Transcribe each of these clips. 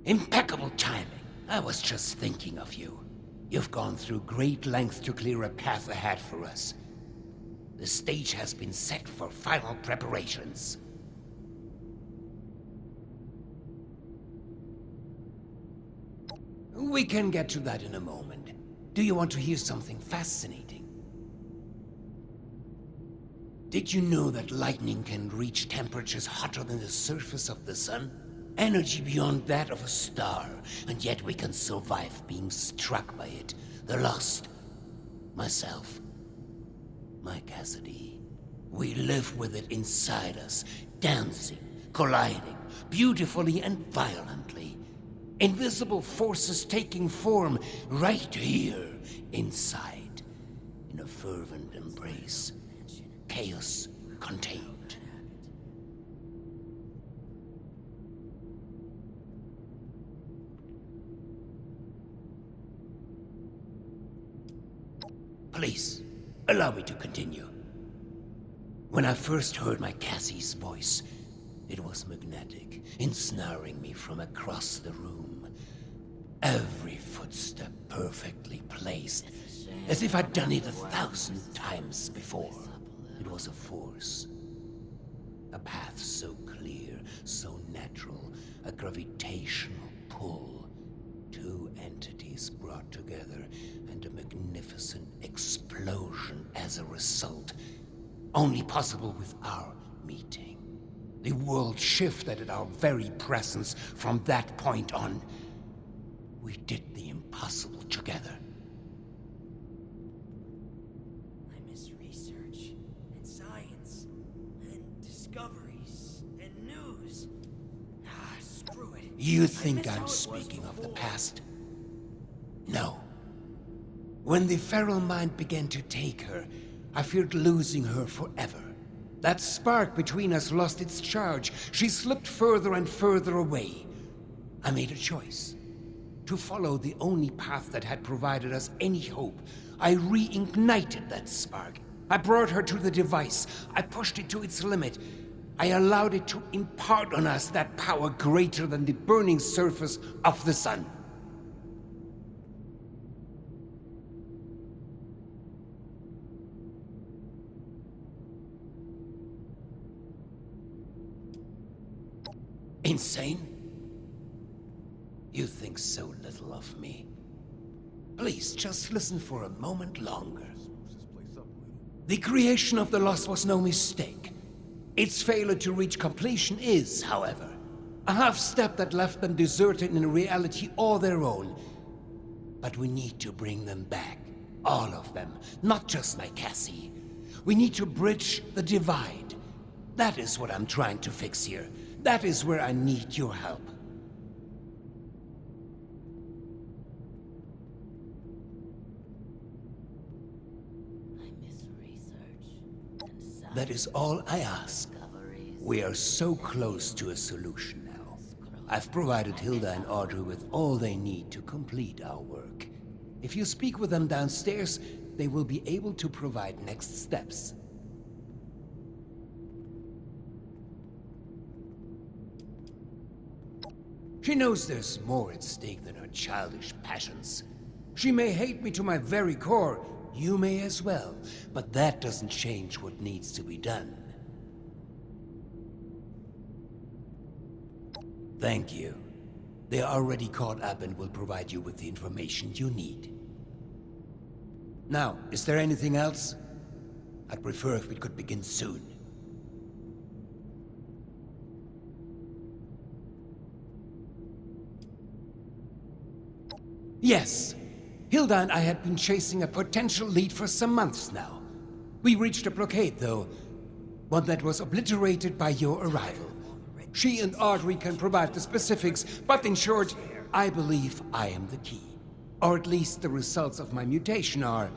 Impeccable timing. I was just thinking of you. You've gone through great lengths to clear a path ahead for us. The stage has been set for final preparations. We can get to that in a moment. Do you want to hear something fascinating? Did you know that lightning can reach temperatures hotter than the surface of the sun? Energy beyond that of a star, and yet we can survive being struck by it. The Lost. Myself. My Cassidy. We live with it inside us, dancing, colliding, beautifully and violently. Invisible forces taking form right here, inside, in a fervent embrace. Chaos contained. Please, allow me to continue. When I first heard my Cassie's voice, it was magnetic, ensnaring me from across the room. Every footstep perfectly placed, as if I'd done it 1,000 times before. It was a force. A path so clear, so natural, a gravitational pull. Two entities brought together, and a magnificent explosion as a result. Only possible with our meeting. The world shifted at our very presence from that point on. We did the impossible together. I miss research, and science, and discoveries, and news. Screw it. You think I'm speaking of the past? No. When the feral mind began to take her, I feared losing her forever. That spark between us lost its charge. She slipped further and further away. I made a choice. To follow the only path that had provided us any hope. I reignited that spark. I brought her to the device. I pushed it to its limit. I allowed it to impart on us that power greater than the burning surface of the sun. Insane? You think so little of me. Please, just listen for a moment longer. The creation of the Lost was no mistake. Its failure to reach completion is, however, a half-step that left them deserted in a reality all their own. But we need to bring them back. All of them, not just my Cassie. We need to bridge the divide. That is what I'm trying to fix here. That is where I need your help. That is all I ask. We are so close to a solution now. I've provided Hilda and Audrey with all they need to complete our work. If you speak with them downstairs, they will be able to provide next steps. She knows there's more at stake than her childish passions. She may hate me to my very core. You may as well, but that doesn't change what needs to be done. Thank you. They are already caught up and will provide you with the information you need. Now, is there anything else? I'd prefer if we could begin soon. Yes. Hilda and I had been chasing a potential lead for some months now. We reached a blockade, though. One that was obliterated by your arrival. She and Audrey can provide the specifics, but in short, I believe I am the key. Or at least the results of my mutation are...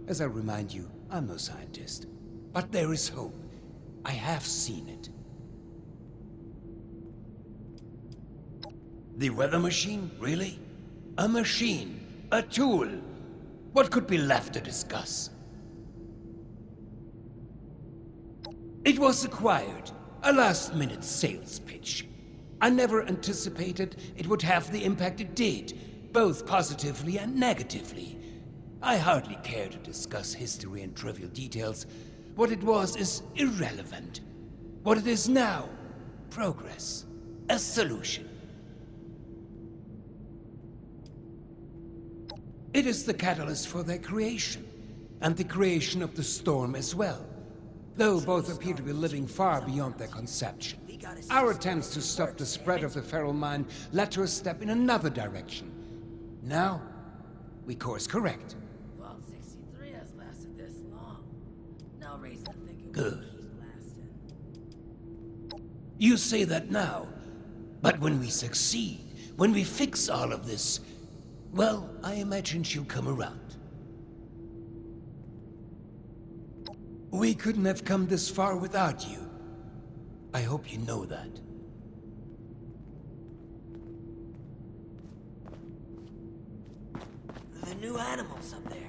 As I remind you, I'm no scientist. But there is hope. I have seen it. The weather machine? Really? A machine. A tool. What could be left to discuss? It was acquired. A last-minute sales pitch. I never anticipated it would have the impact it did, both positively and negatively. I hardly care to discuss history and trivial details. What it was is irrelevant. What it is now, progress, a solution. It is the catalyst for their creation, and the creation of the storm as well, though both appear to be living far beyond their conception. Our attempts to stop the spread of the feral mind led to a step in another direction. Now, we course correct. Vault 63 has lasted this long. No reason to think it Good. would keep lasting. You say that now, but when we succeed, when we fix all of this, well, I imagine she'll come around. We couldn't have come this far without you. I hope you know that. The new animals up there.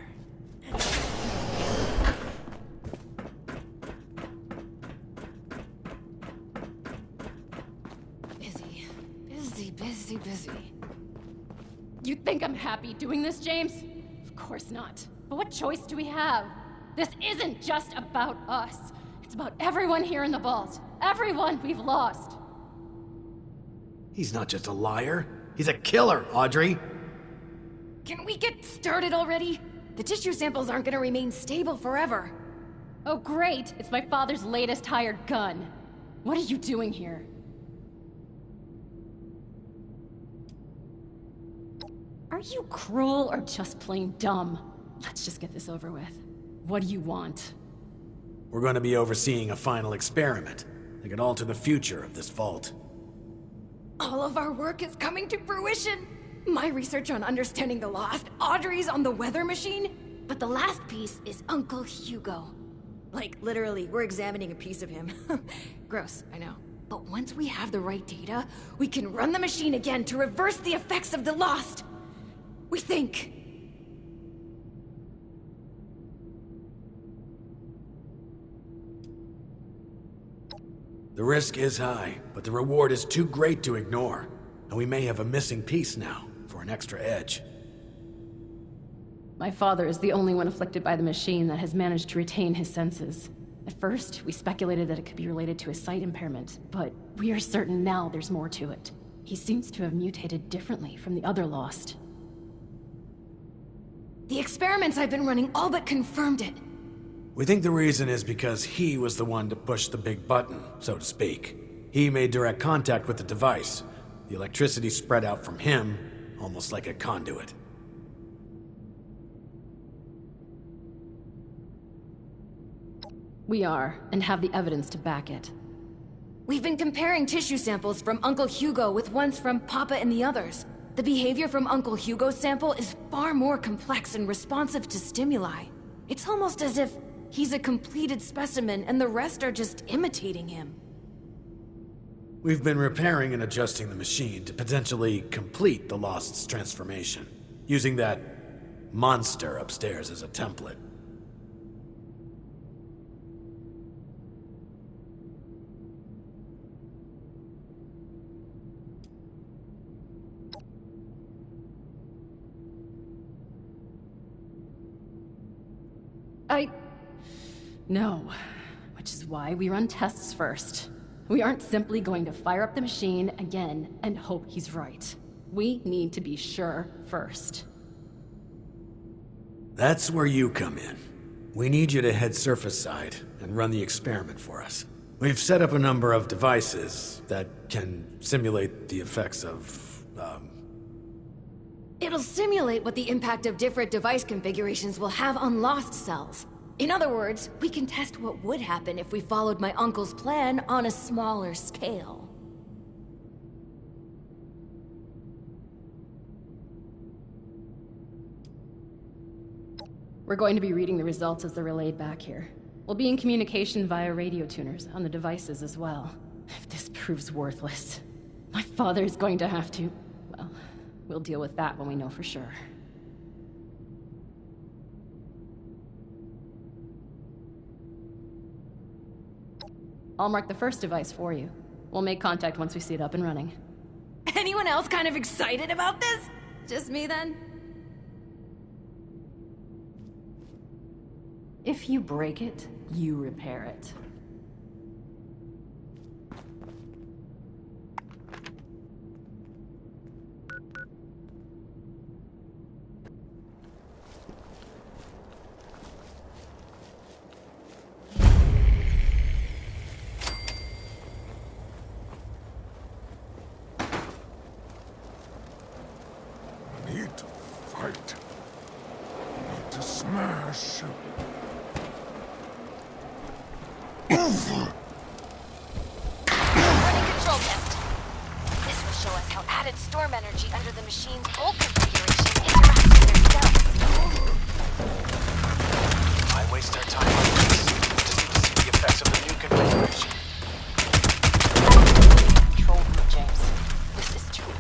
Busy. You think I'm happy doing this, James? Of course not. But what choice do we have? This isn't just about us. It's about everyone here in the vault. Everyone we've lost. He's not just a liar. He's a killer, Audrey. Can we get started already? The tissue samples aren't gonna remain stable forever. Oh great, it's my father's latest hired gun. What are you doing here? Are you cruel or just plain dumb? Let's just get this over with. What do you want? We're going to be overseeing a final experiment that could alter the future of this vault. All of our work is coming to fruition. My research on understanding the lost, Audrey's on the weather machine, but the last piece is Uncle Hugo. Like, literally, we're examining a piece of him. Gross, I know. But once we have the right data, we can run the machine again to reverse the effects of the lost. We think. The risk is high, but the reward is too great to ignore. And we may have a missing piece now, for an extra edge. My father is the only one afflicted by the machine that has managed to retain his senses. At first, we speculated that it could be related to his sight impairment, but we are certain now there's more to it. He seems to have mutated differently from the other lost. The experiments I've been running all but confirmed it. We think the reason is because he was the one to push the big button, so to speak. He made direct contact with the device. The electricity spread out from him, almost like a conduit. We are, and have the evidence to back it. We've been comparing tissue samples from Uncle Hugo with ones from Papa and the others. The behavior from Uncle Hugo's sample is far more complex and responsive to stimuli. It's almost as if he's a completed specimen and the rest are just imitating him. We've been repairing and adjusting the machine to potentially complete the Lost's transformation, using that monster upstairs as a template. No. Which is why we run tests first. We aren't simply going to fire up the machine again and hope he's right. We need to be sure first. That's where you come in. We need you to head surface side and run the experiment for us. We've set up a number of devices that can simulate the effects of, It'll simulate what the impact of different device configurations will have on lost cells. In other words, we can test what would happen if we followed my uncle's plan on a smaller scale. We're going to be reading the results as they're relayed back here. We'll be in communication via radio tuners on the devices as well. If this proves worthless, my father's going to have to... well, we'll deal with that when we know for sure. I'll mark the first device for you. We'll make contact once we see it up and running. Anyone else kind of excited about this? Just me then? If you break it, you repair it. Need to fight. Need to smash. Running control test. This will show us how added storm energy under the machine's old configuration interacts with their cells. Why waste our time on this? Just need to see the effects of the new configuration. Control room, James. This is true.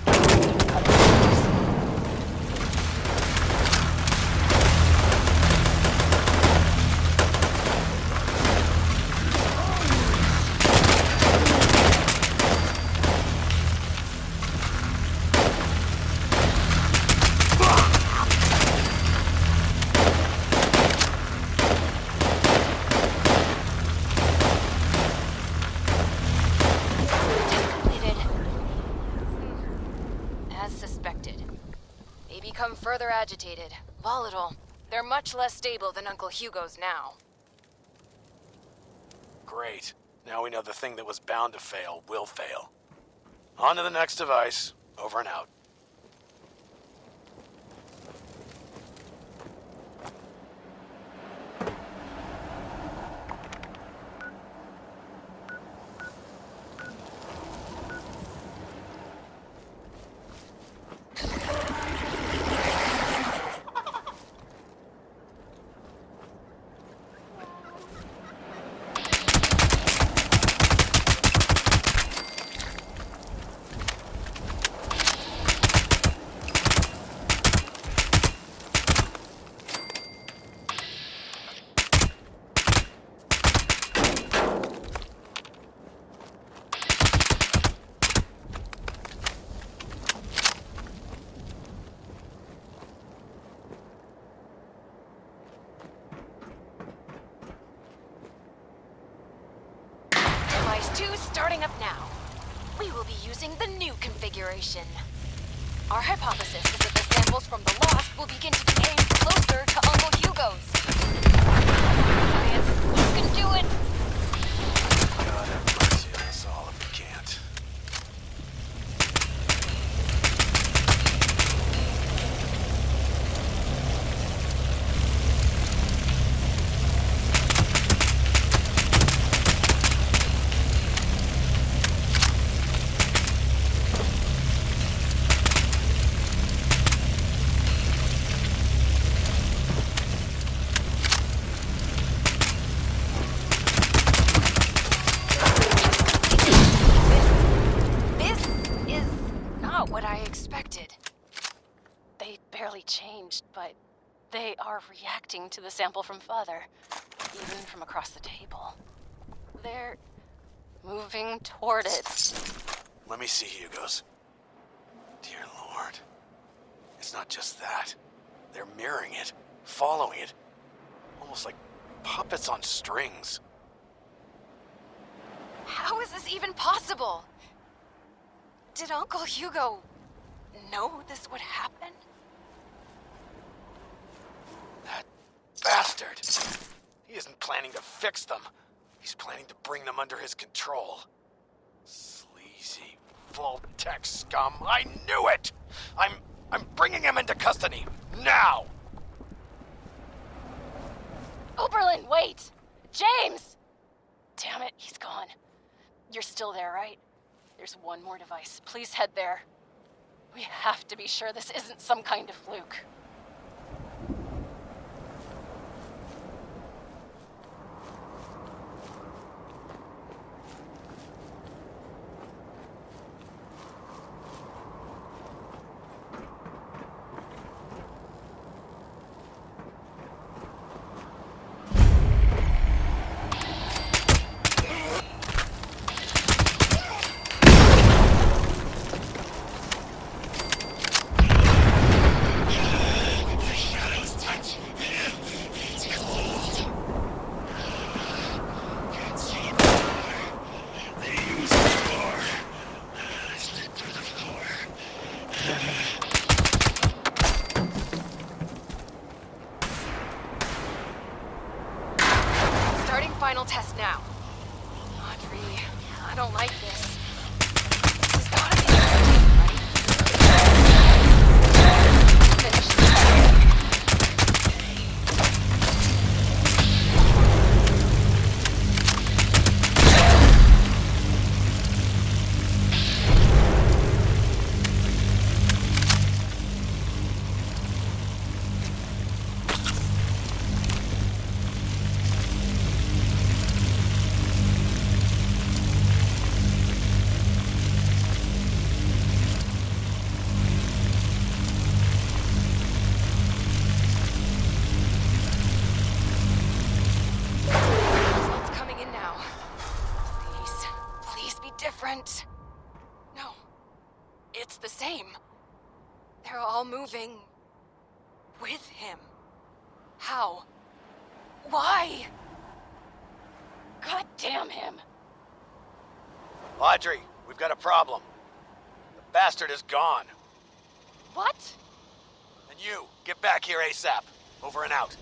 Further agitated, volatile. They're much less stable than Uncle Hugo's now. Great. Now we know the thing that was bound to fail will fail. On to the next device. Over and out. Device 2 starting up now. We will be using the new configuration. Our hypothesis is that the samples from the lost will begin to be aimed closer to Uncle Hugo's. Science, you can do it! God have mercy on us all if we can't. Changed, but they are reacting to the sample from Father, even from across the table. They're moving toward it. Let me see Hugo's. Dear Lord. It's not just that. They're mirroring it, following it. Almost like puppets on strings. How is this even possible? Did Uncle Hugo know this would happen? That bastard! He isn't planning to fix them. He's planning to bring them under his control. Sleazy, Vault-Tec scum. I knew it! I'm bringing him into custody, now! Oberlin, wait! James! Damn it, he's gone. You're still there, right? There's one more device. Please head there. We have to be sure this isn't some kind of fluke. fast now. Audrey, I don't like this. This has gotta be right? Finish this. Different. No, it's the same. They're all moving with him. How? Why? God damn him. Audrey, we've got a problem. The bastard is gone. What? And you, get back here ASAP. Over and out.